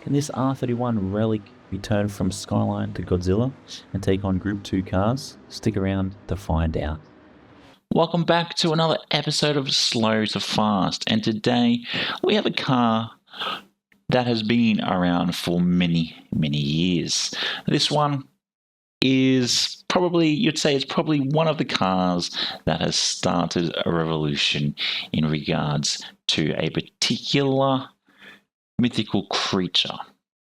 Can this R31 relic be turned from Skyline to Godzilla and take on Group 2 cars? Stick around to find out. Welcome back to another episode of Slow to Fast, and today we have a car that has been around for many years. This one is probably, you'd say it's probably one of the cars that has started a revolution in regards to a particular mythical creature.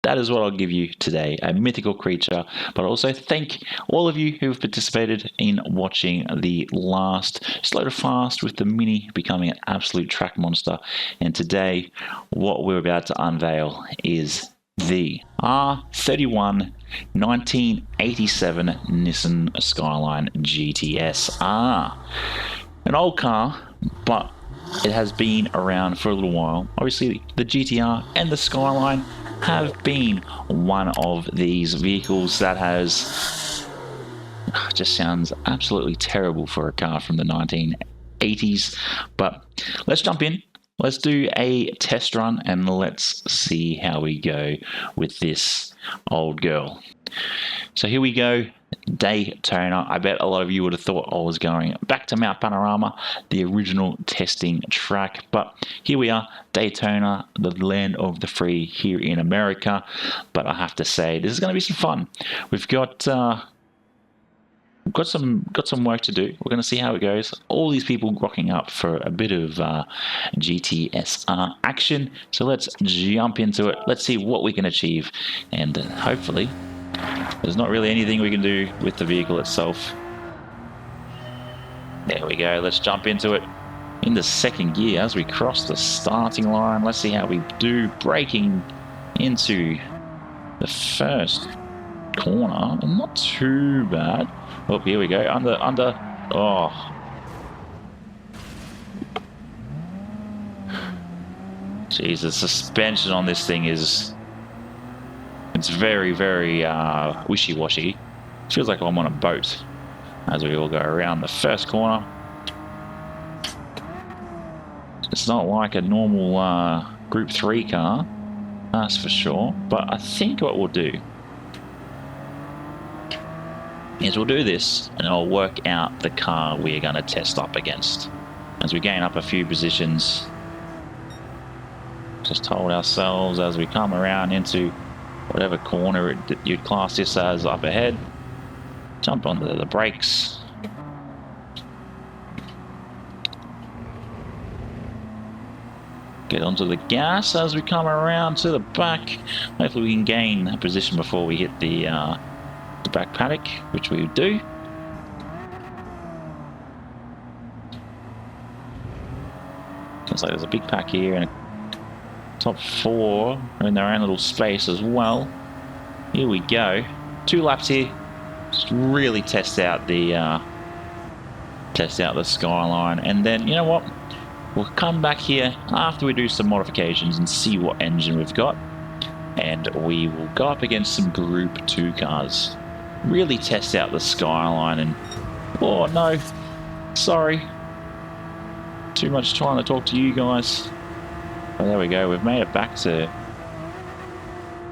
That is what I'll give you today, a mythical creature, but also thank all of you who have participated in watching the last Slow to Fast with the Mini becoming an absolute track monster. And today, what we're about to unveil is the R31 1987 Nissan Skyline GTS-R. An old car, but it has been around for a little while. Obviously, the GTR and the Skyline have been one of these vehicles that has just sounds absolutely terrible for a car from the 1980s. But let's jump in. Let's do a test run and let's see how we go with this old girl. So here we go, Daytona. I bet a lot of you would have thought I was going back to Mount Panorama, the original testing track. But here we are, Daytona, the land of the free here in America. But I have to say, this is going to be some fun. We've got some work to do. We're going to see how it goes. All these people rocking up for a bit of GTS-R action. So let's jump into it. Let's see what we can achieve, and hopefully there's not really anything we can do with the vehicle itself. There we go. Let's jump into it in the second gear as we cross the starting line. Let's see how we do braking into the first corner. Not too bad. Oh, here we go. Under. Oh. Jeez, the suspension on this thing is... It's very wishy-washy. Feels like I'm on a boat as we all go around the first corner. It's not like a normal Group 3 car, that's for sure. But I think what we'll do is we'll do this and I'll work out the car we're going to test up against. As we gain up a few positions, just hold ourselves as we come around into whatever corner you'd class this as up ahead. Jump onto the brakes. Get onto the gas as we come around to the back. Hopefully we can gain a position before we hit the back paddock, which we do. Looks like there's a big pack here and a top 4 are in their own little space as well. Here we go. 2 laps here. Just really test out the Skyline, and then you know what? We'll come back here after we do some modifications and see what engine we've got, and we will go up against some Group 2 cars. Really test out the Skyline and... Oh no, sorry. Too much trying to talk to you guys. Oh, there we go, we've made it back to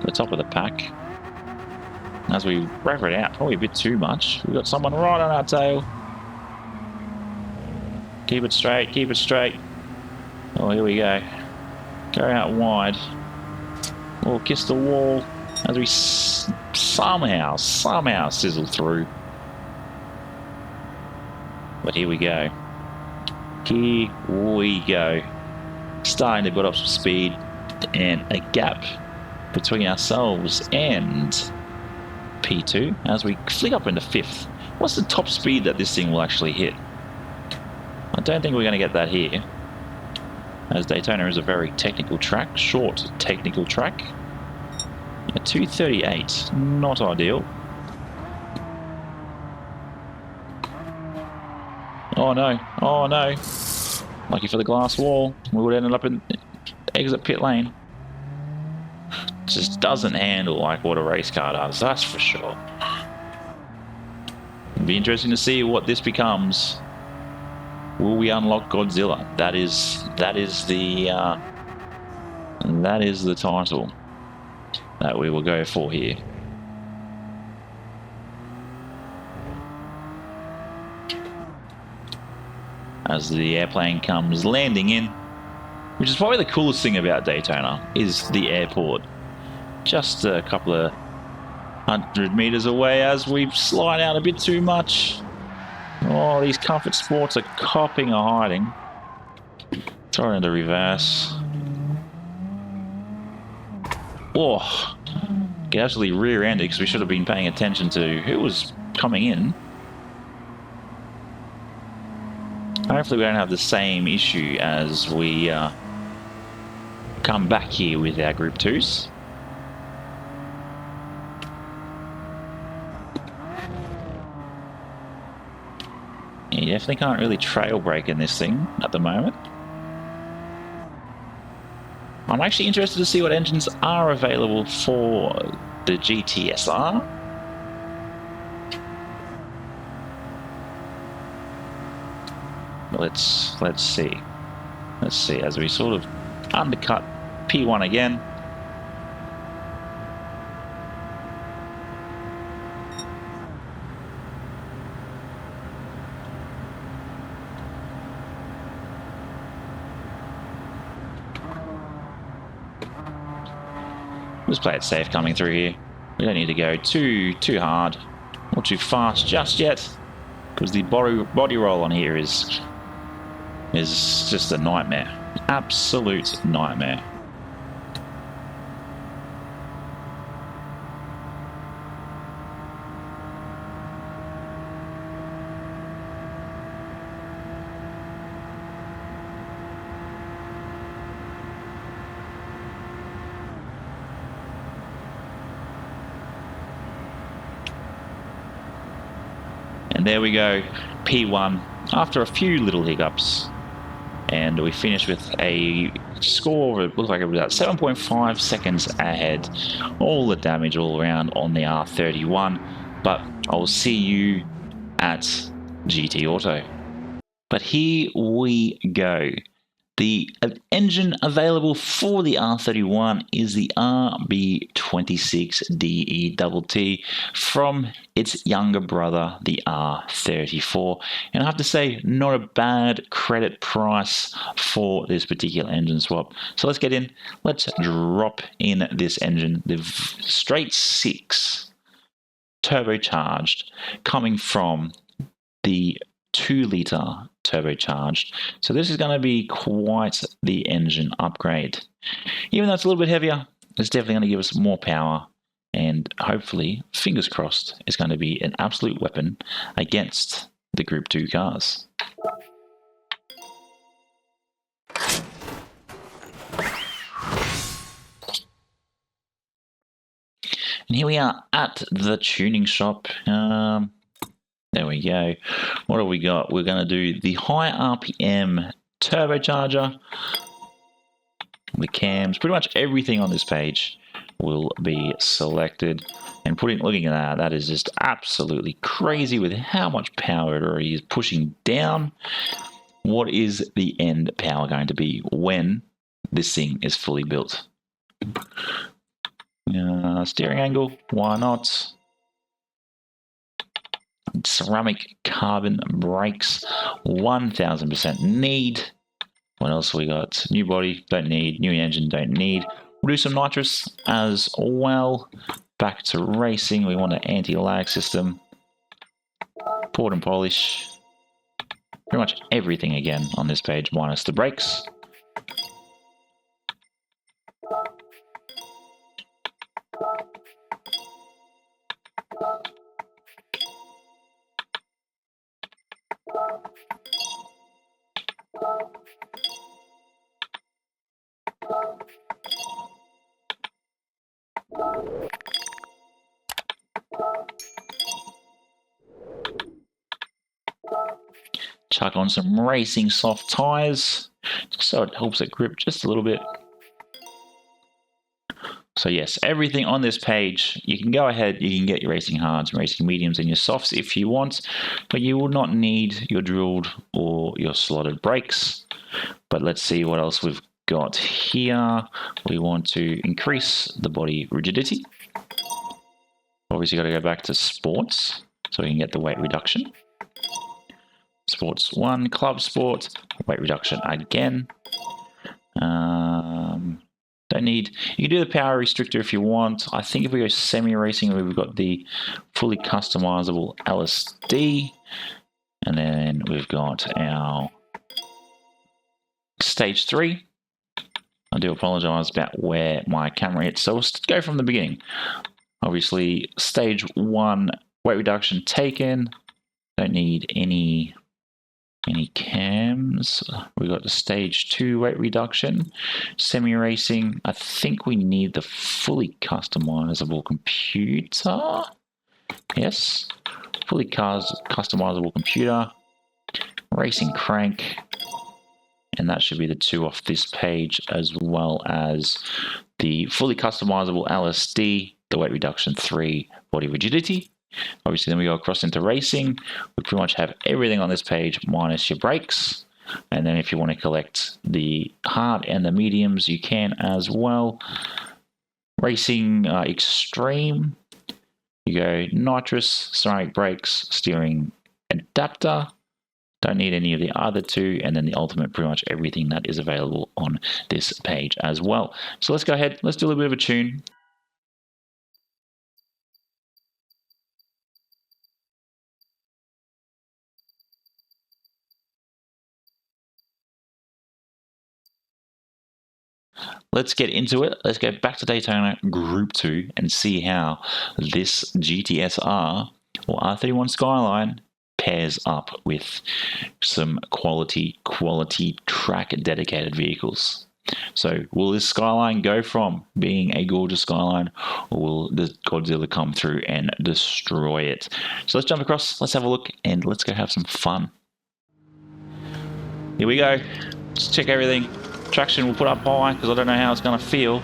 the top of the pack. As we rev it out, probably a bit too much. We've got someone right on our tail. Keep it straight, keep it straight. Oh, here we go. Go out wide. We'll kiss the wall as we somehow sizzle through. But here we go. Here we go. Starting to build up some speed and a gap between ourselves and P2 as we flick up into 5th. What's the top speed that this thing will actually hit? I don't think we're going to get that here, as Daytona is a very technical track, short technical track. A 238, not ideal. Oh no, oh no. Lucky for the glass wall, we would have ended up in exit pit lane. Just doesn't handle like what a race car does, that's for sure. It'll be interesting to see what this becomes. Will we unlock Godzilla? That is the title. that we will go for here. As the airplane comes landing in, which is probably the coolest thing about Daytona, is the airport. Just a couple of 100 meters away as we slide out a bit too much. Oh, these Comfort Sports are copping a hiding. Throw it into reverse. Oh, get actually rear-ended because we should have been paying attention to who was coming in. Hopefully we don't have the same issue as we come back here with our Group 2s. You definitely can't really trail brake in this thing at the moment. I'm actually interested to see what engines are available for the GTSR. Let's see. Let's see as we sort of undercut P1 again. Let's play it safe coming through here. We don't need to go too hard or too fast just yet, because the body roll on here is just a nightmare. Absolute nightmare. And there we go, P1, after a few little hiccups. And we finished with a score, it looked like it was about 7.5 seconds ahead. All the damage all around on the R31. But I'll see you at GT Auto. But here we go. The engine available for the R31 is the RB26DETT from its younger brother, the R34. And I have to say, not a bad credit price for this particular engine swap. So let's get in. Let's drop in this engine, the straight 6 turbocharged, coming from the 2-litre turbocharged. So this is going to be quite the engine upgrade. Even though it's a little bit heavier, it's definitely going to give us more power, and hopefully, fingers crossed, it's going to be an absolute weapon against the Group 2 cars. And here we are at the tuning shop. There we go. What have we got? We're going to do the high RPM turbocharger. The cams, pretty much everything on this page will be selected. And looking at that, that is just absolutely crazy with how much power it already is pushing down. What is the end power going to be when this thing is fully built? Steering angle, why not? Ceramic carbon brakes, 1000% need. What else we got? New body, don't need. New engine, don't need. We'll do some nitrous as well. Back to racing, we want an anti-lag system. Port and polish. Pretty much everything again on this page, minus the brakes. Chuck on some racing soft tires, just so it helps it grip just a little bit. So yes, everything on this page, you can go ahead, you can get your racing hards, racing mediums, and your softs if you want, but you will not need your drilled or your slotted brakes. But let's see what else we've got here, we want to increase the body rigidity. Obviously got to go back to sports so we can get the weight reduction. Sports 1, club sport, weight reduction again. Don't need, you can do the power restrictor if you want. I think if we go semi-racing, we've got the fully customizable LSD. And then we've got our stage 3. I do apologize about where my camera hits. So we'll go from the beginning. Obviously, stage 1, weight reduction taken. Don't need any cams. We got the stage 2 weight reduction. Semi-racing. I think we need the fully customizable computer. Yes. Fully customizable computer. Racing crank. And that should be the 2 off this page, as well as the fully customizable LSD, the weight reduction 3, body rigidity. Obviously, then we go across into racing. We pretty much have everything on this page minus your brakes. And then if you want to collect the hard and the mediums, you can as well. Racing extreme. You go nitrous, ceramic brakes, steering adapter. Don't need any of the other 2. And then the ultimate, pretty much everything that is available on this page as well. So let's go ahead. Let's do a little bit of a tune. Let's get into it. Let's go back to Daytona Group 2 and see how this GTSR or R31 Skyline pairs up with some quality Trak dedicated vehicles. So will this Skyline go from being a gorgeous Skyline, or will the Godzilla come through and destroy it? So let's jump across, let's have a look, and let's go have some fun. Here we go. Let's check everything. Traction we'll put up high because I don't know how it's going to feel.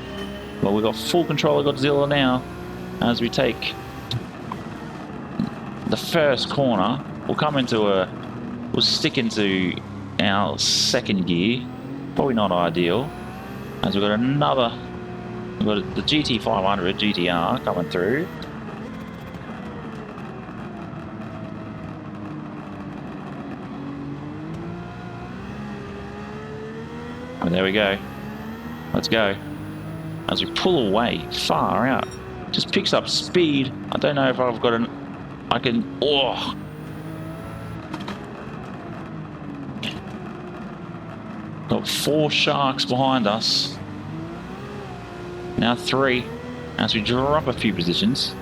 But we've got full control of Godzilla now as we take the first corner. We'll stick into our second gear. Probably not ideal. As we've got the GT500 GTR coming through. And there we go. Let's go. As we pull away, far out. Just picks up speed. I don't know if I've got oh. Got 4 sharks behind us. Now 3. As we drop a few positions.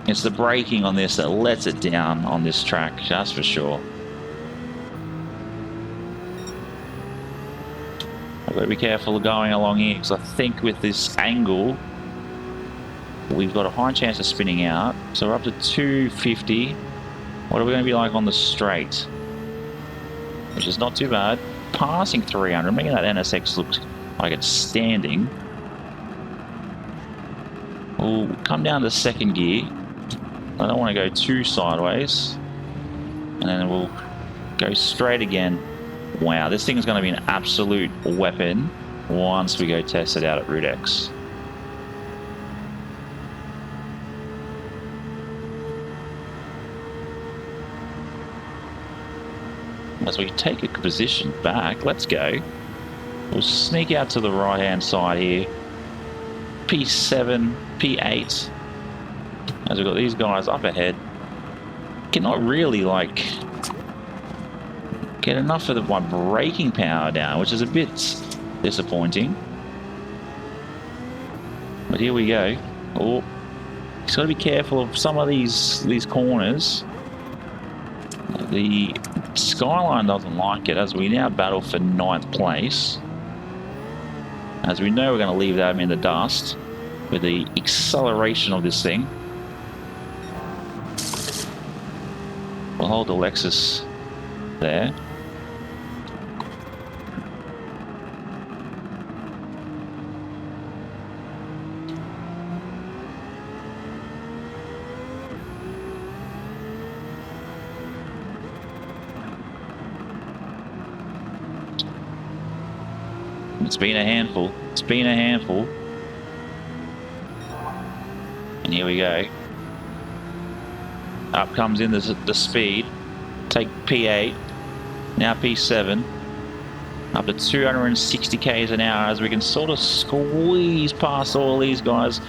It's the braking on this that lets it down on this track, that's for sure. I've got to be careful going along here because I think with this angle we've got a high chance of spinning out. So we're up to 250. What are we going to be like on the straight? Which is not too bad. Passing 300, making that NSX look like it's standing. We'll come down to second gear. I don't want to go too sideways. And then we'll go straight again. Wow, this thing is going to be an absolute weapon once we go test it out at Rudex. As we take a position back, let's go. We'll sneak out to the right hand side here. P7, P8. As we've got these guys up ahead. Cannot really get enough of my braking power down, which is a bit disappointing. But here we go. Oh, just got to be careful of some of these corners. The Skyline doesn't like it as we now battle for 9th place. As we know, we're going to leave that in the dust with the acceleration of this thing. We'll hold the Lexus there. It's been a handful. It's been a handful. And here we go. Up comes in the speed. Take P8. Now P7. Up to 260 k's an hour as we can sort of squeeze past all these guys.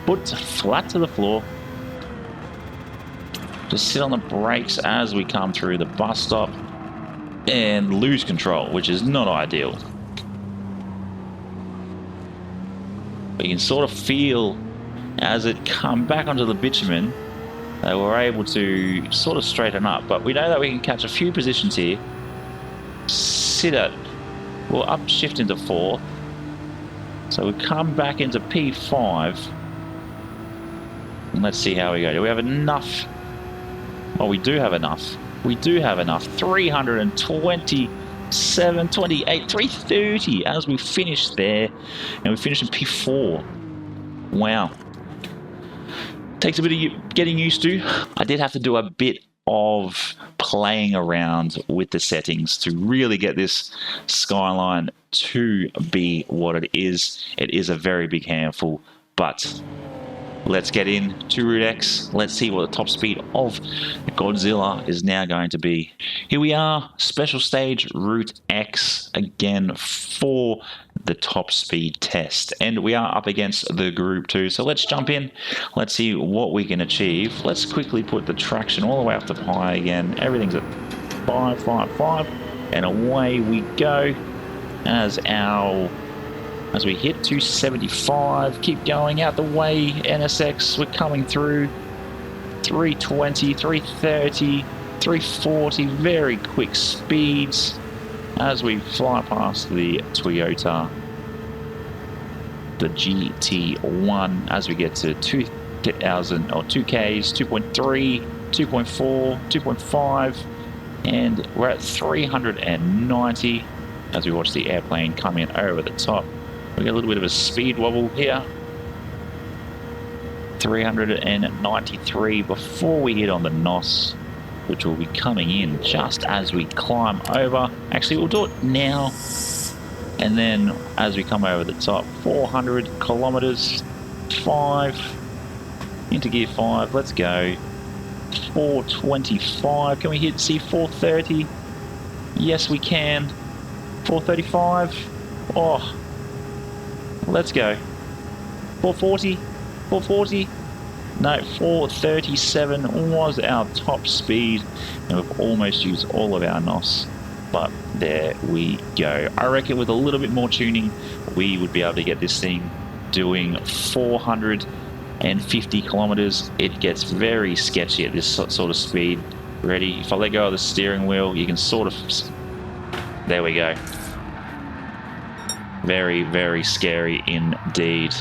Foot flat to the floor. Just sit on the brakes as we come through the bus stop and lose control, which is not ideal. But you can sort of feel as it come back onto the bitumen that we're able to sort of straighten up. But we know that we can catch a few positions here. Sit at, we'll upshift into 4th. So we come back into P5. And let's see how we go. Do we have enough? Oh, we do have enough. We do have enough. 327, 28, 330 as we finish there. And we finish in P4. Wow. Takes a bit of getting used to. I did have to do a bit of playing around with the settings to really get this Skyline to be what it is. It is a very big handful, but let's get in to Route X. Let's see what the top speed of Godzilla is now going to be. Here we are, special stage Route X again for the top speed test. And we are up against the Group 2. So let's jump in. Let's see what we can achieve. Let's quickly put the traction all the way up to high again. Everything's at 5, 5, 5. And away we go as we hit 275, keep going out the way, NSX, we're coming through, 320, 330, 340, very quick speeds as we fly past the Toyota, the GT1, as we get to 2,000 or 2Ks, 2.3, 2.4, 2.5, and we're at 390 as we watch the airplane come in over the top. We get a little bit of a speed wobble here. 393 before we hit on the NOS, which will be coming in just as we climb over. Actually, we'll do it now. And then as we come over the top, 400 kilometers, 5, into gear 5, let's go. 425, can we see 430? Yes, we can. 435, oh. Let's go. 440, 440. No, 437 was our top speed, and we've almost used all of our NOS. But there we go. I reckon with a little bit more tuning, we would be able to get this thing doing 450 kilometers. It gets very sketchy at this sort of speed. Ready? If I let go of the steering wheel, you can sort of... There we go. Very, very scary indeed.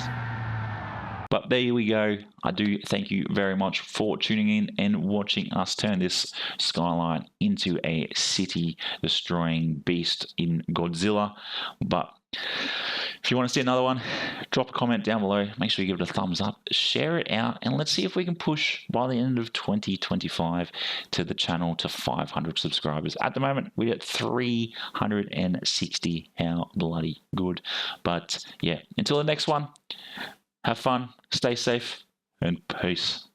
But there we go. I do thank you very much for tuning in and watching us turn this Skyline into a city-destroying beast in Godzilla. But if you want to see another one, drop a comment down below. Make sure you give it a thumbs up, share it out, and let's see if we can push by the end of 2025 to the channel to 500 subscribers. At the moment, we're at 360. How bloody good. But yeah, until the next one, have fun, stay safe, and peace.